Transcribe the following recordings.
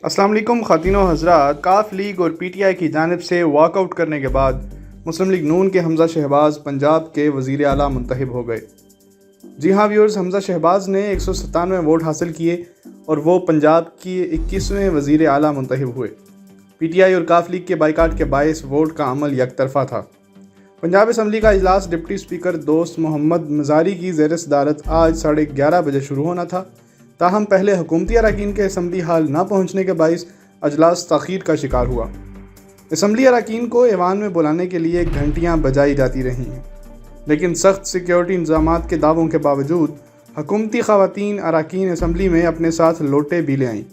अस्सलाम वालेकुम ख़वातीन व हज़रात। काफ लीग और PTI की जानिब से वॉकआउट करने के बाद मुस्लिम लीग नून के हमज़ा शहबाज पंजाब के वज़ीर आला मुंतखब हो गए। जी हाँ व्यूअर्स, हमज़ा शहबाज ने 197 वोट हासिल किए और वो पंजाब की 21वें वज़ीर आला मुंतखब हुए। PTI और काफ लीग के बाइकाट के बायस वोट का अमल यकतरफा था। पंजाब असम्बली का इजलास डिप्टी स्पीकर दोस्त मोहम्मद मज़ारी की ज़ेर सदारत आज 11:30 बजे शुरू होना था, ताहम पहले हुकूमती अरकान के असम्बली हाल न पहुँचने के बाइस अजलास ताख़ीर का शिकार हुआ। असम्बली अरकान को ऐवान में बुलाने के लिए घंटियाँ बजाई जाती रहीं हैं, लेकिन सख्त सिक्योरिटी इंतज़ामात के दावों के बावजूद हुकूमती ख़वातीन अरकान असम्बली में अपने साथ लोटे भी ले आईं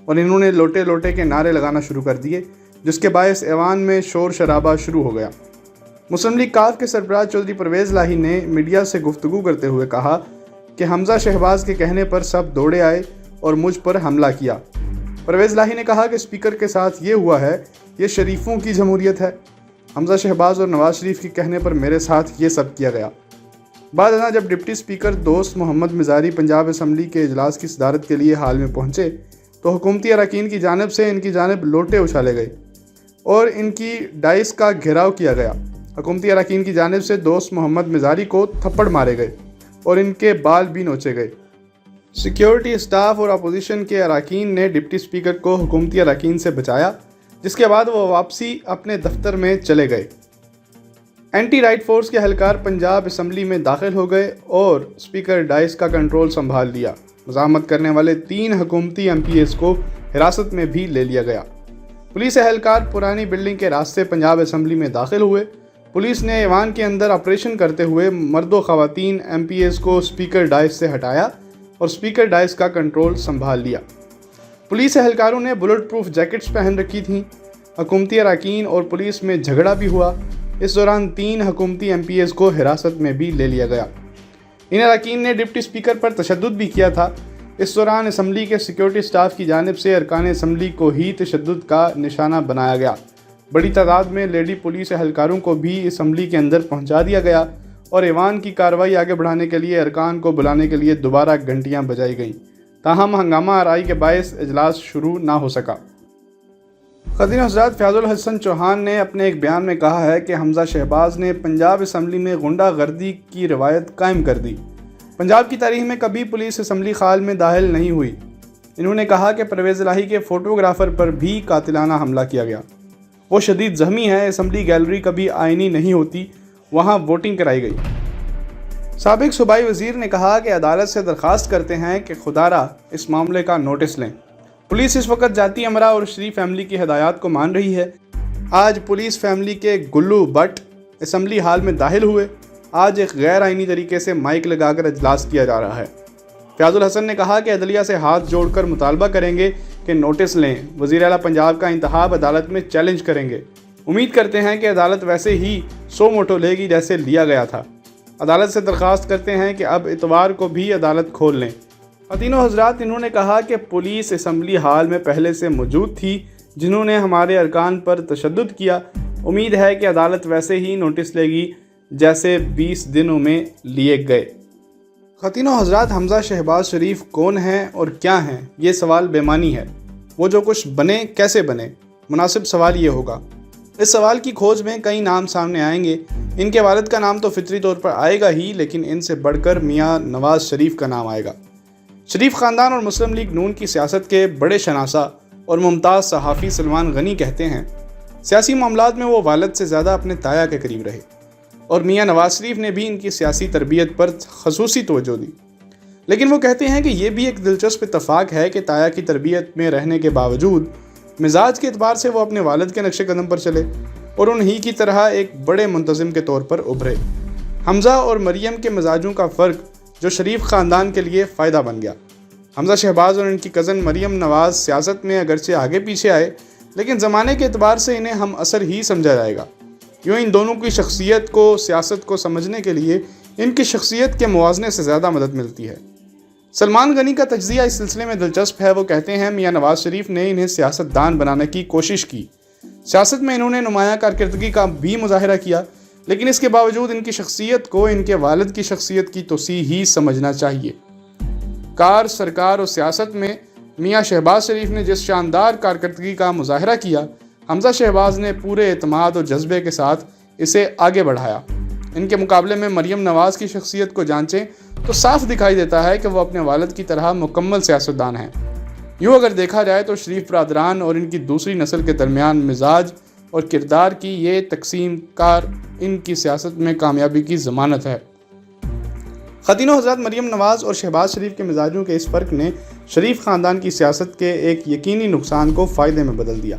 और इन्होंने लोटे लोटे के नारे लगाना शुरू कर दिए, जिसके बायस ऐवान में शोर शराबा शुरू हो गया। मुस्लिम लीग काफ के सरबराह चौधरी परवेज़ लाही ने मीडिया से गुफ्तगू करते हुए कहा कि हमज़ा शहबाज के कहने पर सब दौड़े आए और मुझ पर हमला किया। परवेज़ लाही ने कहा कि स्पीकर के साथ ये हुआ है, ये शरीफों की जमहूरियत है। हमज़ा शहबाज और नवाज शरीफ के कहने पर मेरे साथ ये सब किया गया। बाद अना जब डिप्टी स्पीकर दोस्त मोहम्मद मज़ारी पंजाब असम्बली के इजलास की सदारत के लिए हाल में पहुँचे तो हुकूमती अरकान की जानिब से इनकी जानिब लोटे उछाले गए और इनकी डाइस का घेराव किया गया। हुकूमती अरकान की जानिब से दोस्त मोहम्मद मज़ारी को थप्पड़ मारे गए और इनके बाल भी नोचे गए। सिक्योरिटी स्टाफ और अपोजिशन के अरकान ने डिप्टी स्पीकर को हुकूमती अरकान से बचाया, जिसके बाद वो वापसी अपने दफ्तर में चले गए। एंटी राइट फोर्स के एहलकार पंजाब असम्बली में दाखिल हो गए और स्पीकर डाइस का कंट्रोल संभाल लिया। मज़ाहमत करने वाले 3 हुकूमती MPs को हिरासत में भी ले लिया गया। पुलिस एहलकार पुरानी बिल्डिंग के रास्ते पंजाब असम्बली में दाखिल हुए। पुलिस ने ऐवान के अंदर ऑपरेशन करते हुए मर्दों ख़वातीन MPs को स्पीकर डाइस से हटाया और स्पीकर डाइस का कंट्रोल संभाल लिया। पुलिस एहलकारों ने बुलेट प्रूफ जैकेट्स पहन रखी थीं। हुकूमती अरकान और पुलिस में झगड़ा भी हुआ। इस दौरान 3 हुकूमती MPs को हिरासत में भी ले लिया गया। इन अरकान ने डिप्टी स्पीकर पर तशद्दुद भी किया था। इस दौरान असम्बली के सिक्योरिटी स्टाफ की जानिब से अरकान असम्बली को ही तशद्दुद का निशाना बनाया गया। बड़ी तादाद में लेडी पुलिस एहलकारों को भी असम्बली के अंदर पहुंचा दिया गया और ऐवान की कार्रवाई आगे बढ़ाने के लिए अरकान को बुलाने के लिए दोबारा घंटियां बजाई गईं, ताहम हंगामा आराई के बायस इजलास शुरू ना हो सका। ख़वातीन हज़रात, फ़याज़ुल हसन चौहान ने अपने एक बयान में कहा है कि हमज़ा शहबाज ने पंजाब असम्बली में गुंडागर्दी की रवायत कायम कर दी। पंजाब की तारीख़ में कभी पुलिस असम्बली खाल में दाखिल नहीं हुई। इन्होंने कहा कि परवेज़ लाही के फ़ोटोग्राफ़र पर भी कातिलाना हमला किया गया। वो शदीद ज़ख्मी है। असम्बली गैलरी कभी आइनी नहीं होती, वहाँ वोटिंग कराई गई। साबिक सूबाई वज़ीर ने कहा कि अदालत से दरख्वास्त करते हैं कि खुदारा इस मामले का नोटिस लें। पुलिस इस वक्त जाती अमरा और शरीफ फैमिली की हिदायत को मान रही है। आज पुलिस फैमिली के गुल्लू भट्ट असम्बली हाल में दाखिल हुए। आज एक गैर आइनी तरीके से माइक लगाकर इजलास किया जा रहा है। फ़याज़ुल हसन ने कहा कि अदलिया से हाथ जोड़कर मुतालबा करेंगे कि नोटिस लें। वज़ीर आला पंजाब का इंतखाब अदालत में चैलेंज करेंगे। उम्मीद करते हैं कि अदालत वैसे ही 100 मोटो लेगी जैसे लिया गया था। अदालत से दरख्वास्त करते हैं कि अब इतवार को भी अदालत खोल लें। ख़वातीन व हज़रात, इन्होंने कहा कि पुलिस असम्बली हाल में पहले से मौजूद थी, जिन्होंने हमारे अरकान पर तशद्दुद किया। उम्मीद है कि अदालत वैसे ही नोटिस लेगी जैसे 20 दिनों में लिए गए। ख़वातीन व हज़रात, हमज़ा शहबाज शरीफ कौन हैं और क्या हैं, ये सवाल बेमानी है। वो जो कुछ बने कैसे बने, मुनासिब सवाल ये होगा। इस सवाल की खोज में कई नाम सामने आएंगे। इनके वालिद का नाम तो फितरी तौर पर आएगा ही, लेकिन इनसे बढ़कर मियाँ नवाज शरीफ का नाम आएगा। शरीफ ख़ानदान और मुस्लिम लीग नून की सियासत के बड़े शनासा और मुमताज़ सहाफ़ी सलमान गनी कहते हैं, सियासी मामलात में वो वालिद से ज़्यादा अपने ताया के करीब रहे और मियाँ नवाज शरीफ ने भी इनकी सियासी तरबियत पर खसूसी तवज्जो दी। लेकिन वो कहते हैं कि ये भी एक दिलचस्प इत्तफ़ाक़ है कि ताया की तरबियत में रहने के बावजूद मिजाज के एतबार से वो अपने वालिद के नक्शे कदम पर चले और उन्हीं की तरह एक बड़े मुंतज़िम के तौर पर उभरे। हमज़ा और मरियम के मिजाजों का फ़र्क जो शरीफ ख़ानदान के लिए फ़ायदा बन गया। हमज़ा शहबाज और इनकी कज़न मरियम नवाज़ सियासत में अगरचे आगे पीछे आए, लेकिन ज़माने के एतबार से इन्हें हम असर ही समझा जाएगा। यूँ इन दोनों की शख्सियत को, सियासत को समझने के लिए इनकी शख्सियत के मुवाज़ने से ज़्यादा मदद मिलती है। सलमान गनी का तज्ज़िया इस सिलसिले में दिलचस्प है। वो कहते हैं, मियाँ नवाज शरीफ ने इन्हें सियासतदान बनाने की कोशिश की। सियासत में इन्होंने नुमायाँ कारकर्दगी का भी मुजाहिरा किया, लेकिन इसके बावजूद इनकी शख्सियत को इनके वालिद की शख्सियत की तोसी ही समझना चाहिए। कार, सरकार और सियासत में میاں شہباز شریف نے جس شاندار کارکردگی کا مظاہرہ کیا، حمزہ شہباز نے پورے اعتماد اور جذبے کے ساتھ اسے آگے بڑھایا۔ ان کے مقابلے میں مریم نواز کی شخصیت کو جانچیں تو صاف دکھائی دیتا ہے کہ وہ اپنے والد کی طرح مکمل سیاستدان ہیں۔ یوں اگر دیکھا جائے تو شریف برادران اور ان کی دوسری نسل کے درمیان مزاج اور کردار کی یہ تقسیم کار ان کی سیاست میں کامیابی کی ضمانت ہے۔ خواتین و حضرات، مریم نواز اور شہباز شریف کے مزاجوں کے اس فرق نے شریف خاندان کی سیاست کے ایک یقینی نقصان کو فائدے میں بدل دیا۔